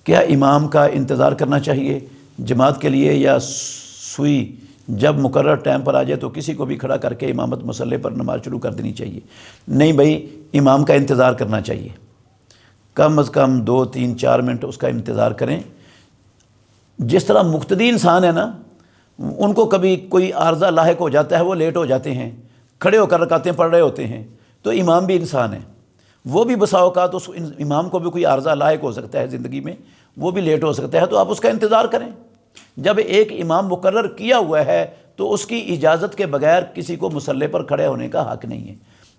کیا امام کا انتظار کرنا چاہیے جماعت کے لیے، یا سوئی جب مقرر ٹائم پر آ جائے تو کسی کو بھی کھڑا کر کے امامت مسلح پر نماز شروع کر دینی چاہیے؟ نہیں بھائی، امام کا انتظار کرنا چاہیے، کم از کم 2 3 4 منٹ اس کا انتظار کریں۔ جس طرح مقتدی انسان ہے نا، ان کو کبھی کوئی عارضہ لاحق ہو جاتا ہے، وہ لیٹ ہو جاتے ہیں، کھڑے ہو کر رکعتیں پڑھ رہے ہوتے ہیں، تو امام بھی انسان ہے، وہ بھی بسا اوقات اس امام کو بھی کوئی عارضہ لاحق ہو سکتا ہے زندگی میں، وہ بھی لیٹ ہو سکتا ہے، تو آپ اس کا انتظار کریں۔ جب ایک امام مقرر کیا ہوا ہے تو اس کی اجازت کے بغیر کسی کو مصلی پر کھڑے ہونے کا حق نہیں ہے۔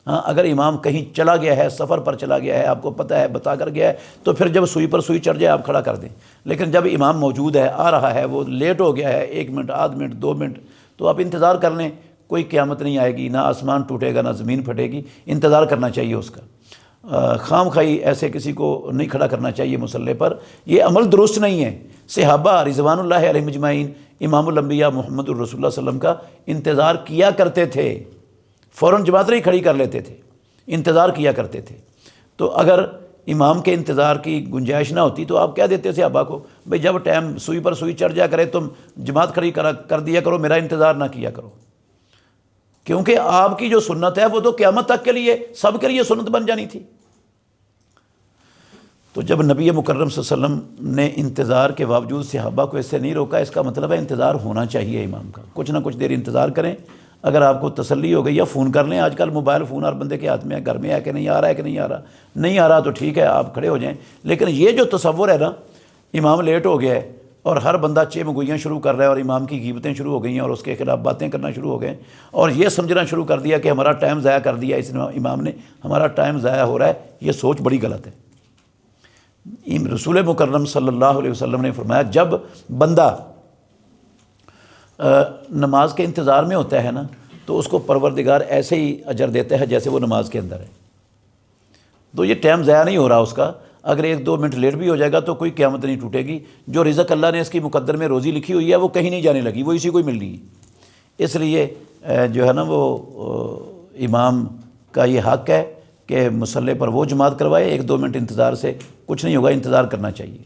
ہاں، اگر امام کہیں چلا گیا ہے، سفر پر چلا گیا ہے، آپ کو پتہ ہے، بتا کر گیا ہے، تو پھر جب سوئی پر سوئی چڑھ جائے آپ کھڑا کر دیں۔ لیکن جب امام موجود ہے، آ رہا ہے، وہ لیٹ ہو گیا ہے 1 منٹ، آدھ منٹ، 2 منٹ، تو آپ انتظار کر لیں، کوئی قیامت نہیں آئے گی، نہ آسمان ٹوٹے گا، نہ زمین پھٹے گی، انتظار کرنا چاہیے اس کا۔ خام خواہی ایسے کسی کو نہیں کھڑا کرنا چاہیے مصلی پر، یہ عمل درست نہیں ہے۔ صحابہ رضوان اللہ علیہم اجمعین امام الانبیاء محمد الرسول اللہ صلی اللہ علیہ وسلم کا انتظار کیا کرتے تھے، فوراً جماعت نہیں کھڑی کر لیتے تھے، انتظار کیا کرتے تھے۔ تو اگر امام کے انتظار کی گنجائش نہ ہوتی تو آپ کہہ دیتے صحابہ کو، بھئی جب ٹائم سوئی پر سوئی چڑھ جا کرے تم جماعت کھڑی کر دیا کرو، میرا انتظار نہ کیا کرو، کیونکہ آپ کی جو سنت ہے وہ تو قیامت تک کے لیے سب کے لیے سنت بن جانی تھی۔ تو جب نبی مکرم صلی اللہ علیہ وسلم نے انتظار کے باوجود صحابہ کو اس سے نہیں روکا، اس کا مطلب ہے انتظار ہونا چاہیے امام کا، کچھ نہ کچھ دیر انتظار کریں۔ اگر آپ کو تسلی ہو گئی یا فون کر لیں، آج کل موبائل فون ہر بندے کے ہاتھ میں ہے، گھر میں ہے کہ نہیں آ رہا ہے کہ نہیں آ رہا، نہیں آ رہا تو ٹھیک ہے، آپ کھڑے ہو جائیں۔ لیکن یہ جو تصور ہے نا، امام لیٹ ہو گیا ہے اور ہر بندہ چمگوئیاں شروع کر رہا ہے اور امام کی غیبتیں شروع ہو گئی ہیں اور اس کے خلاف باتیں کرنا شروع ہو گئے ہیں، اور یہ سمجھنا شروع کر دیا کہ ہمارا ٹائم ضائع کر دیا اس امام نے، ہمارا ٹائم ضائع ہو رہا ہے، یہ سوچ بڑی غلط ہے۔ رسول مکرم صلی اللہ علیہ وسلم نے فرمایا، جب بندہ نماز کے انتظار میں ہوتا ہے نا، تو اس کو پروردگار ایسے ہی اجر دیتا ہے جیسے وہ نماز کے اندر ہے۔ تو یہ ٹائم ضائع نہیں ہو رہا اس کا، اگر 1 2 منٹ لیٹ بھی ہو جائے گا تو کوئی قیامت نہیں ٹوٹے گی۔ جو رزق اللہ نے اس کی مقدر میں روزی لکھی ہوئی ہے وہ کہیں نہیں جانے لگی، وہ اسی کو ہی مل رہی ہے۔ اس لیے جو ہے نا وہ امام کا یہ حق ہے کہ مصلی پر وہ جماعت کروائے، 1 2 منٹ انتظار سے کچھ نہیں ہوگا، انتظار کرنا چاہیے۔